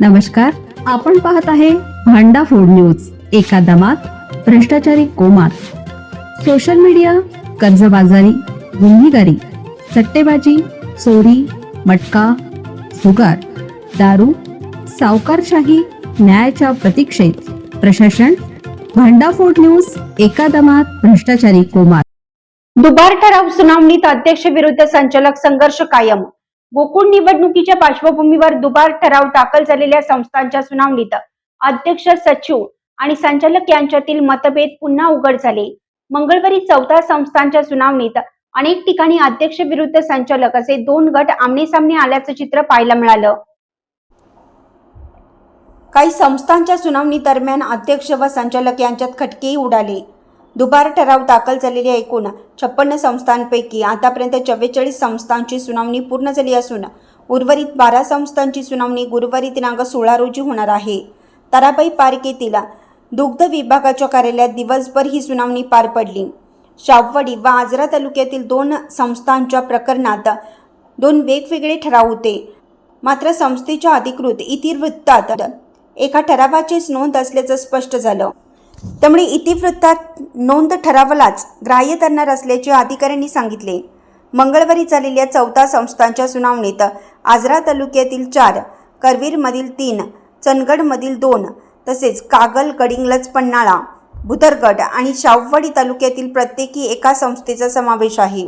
नमस्कार, आपण पाहत आहे भांडा फूड न्यूज. एका दमात भ्रष्टाचारी कोमात. सोशल मीडिया, कर्जबाजारी, गुन्हेगारी, सट्टेबाजी, चोरी, मटका, जुगार, दारू, सावकारशाही, न्यायाच्या प्रतीक्षेत प्रशासन. भांडा फूड न्यूज. एका दमात भ्रष्टाचारी कोमात. दुबार ठराव सुनावणीत अध्यक्ष विरुद्ध संचालक संघर्ष कायम. गोकुळ निवडणुकीच्या पार्श्वभूमीवर दुबार ठराव दाखल झालेल्या संस्थांच्या सुनावणीत अध्यक्ष, सचिव आणि संचालक यांच्यातील मतभेद पुन्हा उघड झाले. मंगळवारी 14 संस्थांच्या सुनावणीत अनेक ठिकाणी अध्यक्ष विरुद्ध संचालक असे दोन गट आमनेसामने आल्याचं चित्र पाहायला मिळालं. काही संस्थांच्या सुनावणी दरम्यान अध्यक्ष व संचालक यांच्यात खटकेही उडाले. दुबार ठराव दाखल झालेल्या एकूण 56 संस्थांपैकी आतापर्यंत 44 संस्थांची सुनावणी पूर्ण झाली असून उर्वरित 12 संस्थांची सुनावणी गुरुवारी दिनांक 16 रोजी होणार आहे. ताराबाई पार्क येथील दुग्ध विभागाच्या कार्यालयात दिवसभर ही सुनावणी पार पडली. शाववाडी व आजरा तालुक्यातील 2 संस्थांच्या प्रकरणात 2 वेगवेगळे ठराव होते. मात्र संस्थेच्या अधिकृत इतिवृत्तात एका ठरावाचीच नोंद असल्याचं स्पष्ट झालं. त्यामुळे इतिवृत्तात नोंद ठरावालाच ग्राह्य धरणार असल्याचे अधिकाऱ्यांनी सांगितले. मंगळवारी झालेल्या 14 संस्थांच्या सुनावणीत आजरा तालुक्यातील 4, करवीरमधील 3, चंदगडमधील 2 तसेच कागल, गडिंग्लज, पन्हाळा, भुदरगड आणि शाववाडी तालुक्यातील प्रत्येकी एका संस्थेचा समावेश आहे.